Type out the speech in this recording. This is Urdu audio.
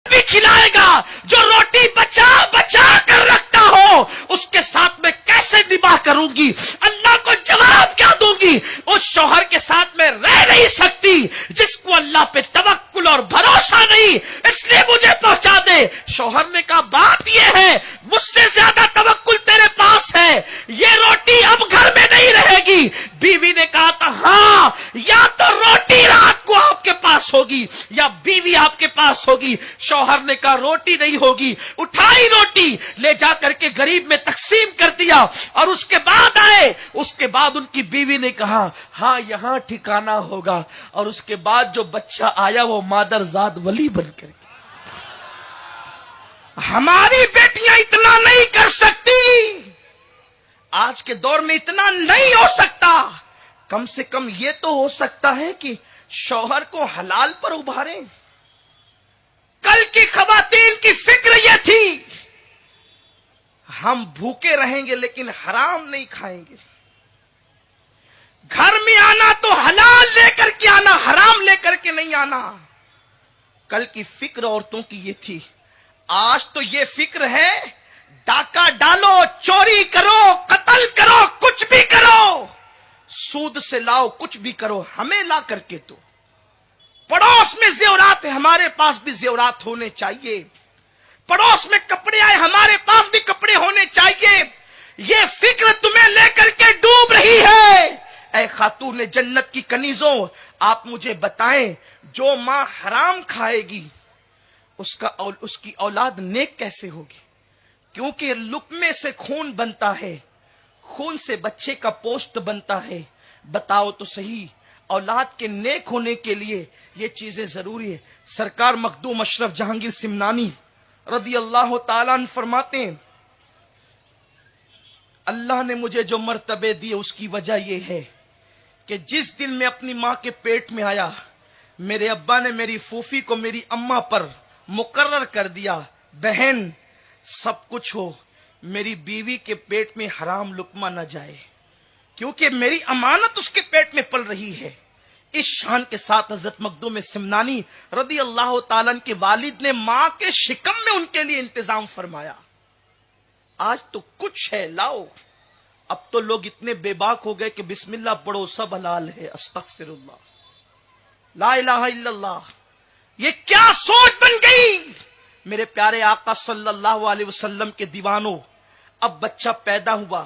بھی کھلائے گا جو روٹی بچا بچا کر رکھتا ہو اس کے ساتھ میں کیسے نباہ کروں گی؟ اللہ کو جواب کیا دوں گی؟ اس شوہر کے ساتھ میں رہ نہیں سکتی جس کو اللہ پہ توکل اور بھروسہ نہیں، اس لیے مجھے پہنچا دے۔ شوہر نے کہا بات یہ ہے مجھ سے زیادہ توکل تیرے پاس ہے، یہ روٹی اب گھر میں نہیں رہے گی۔ بیوی نے کہا تھا ہاں یا تو روٹی رات کو آپ کے پاس ہوگی یا بیوی آپ کے پاس ہوگی۔ شوہر نے کہا روٹی نہیں ہوگی، اٹھائی روٹی لے جا کر کے غریب میں تقسیم کر دیا، اور اس کے بعد آئے، اس کے بعد ان کی بیوی نے کہا ہاں یہاں ٹھکانا ہوگا، اور اس کے بعد جو بچہ آیا وہ مادر زاد ولی بن کر کے۔ ہماری بیٹیاں اتنا نہیں کر سکتی، آج کے دور میں اتنا نہیں ہو سکتا، کم سے کم یہ تو ہو سکتا ہے کہ شوہر کو حلال پر ابھاریں۔ کل کی خواتین کی فکر یہ تھی ہم بھوکے رہیں گے لیکن حرام نہیں کھائیں گے، گھر میں آنا تو حلال لے کر کے آنا، حرام لے کر کے نہیں آنا۔ کل کی فکر عورتوں کی یہ تھی، آج تو یہ فکر ہے ڈاکہ ڈالو، چوری کرو، قتل کرو، کچھ بھی کرو، سود سے لاؤ، کچھ بھی کرو، ہمیں لا کر کے تو پڑوس میں زیورات ہے ہمارے پاس بھی زیورات ہونے چاہیے، پڑوس میں کپڑے آئے ہمارے پاس بھی کپڑے ہونے چاہیے۔ یہ فکر تمہیں لے کر کے ڈوب رہی ہے۔ اے خاتون جنت کی کنیزوں، آپ مجھے بتائیں جو ماں حرام کھائے گی اس کی اولاد نیک کیسے ہوگی؟ کیونکہ لقمے سے خون بنتا ہے، خون سے بچے کا پوست بنتا ہے۔ بتاؤ تو صحیح، اولاد کے نیک ہونے کے لیے یہ چیزیں ضروری ہے۔ سرکار مخدوم اشرف جہانگیر سمنانی رضی اللہ تعالیٰ عنہ فرماتے ہیں اللہ نے مجھے جو مرتبے دیے اس کی وجہ یہ ہے کہ جس دن میں اپنی ماں کے پیٹ میں آیا، میرے ابا نے میری پھوپھی کو میری اماں پر مقرر کر دیا، بہن سب کچھ ہو، میری بیوی کے پیٹ میں حرام لقمہ نہ جائے، کیونکہ میری امانت اس کے پیٹ میں پل رہی ہے۔ اس شان کے ساتھ حضرت مخدوم سمنانی رضی اللہ تعالیٰ عنہ کے والد نے ماں کے شکم میں ان کے لیے انتظام فرمایا۔ آج تو کچھ ہے لاؤ، اب تو لوگ اتنے بے باک ہو گئے کہ بسم اللہ پڑھو سب حلال ہے، استغفر اللہ، لا الہ الا اللہ۔ یہ کیا سوچ بن گئی؟ میرے پیارے آقا صلی اللہ علیہ وسلم کے دیوانوں، اب بچہ پیدا ہوا،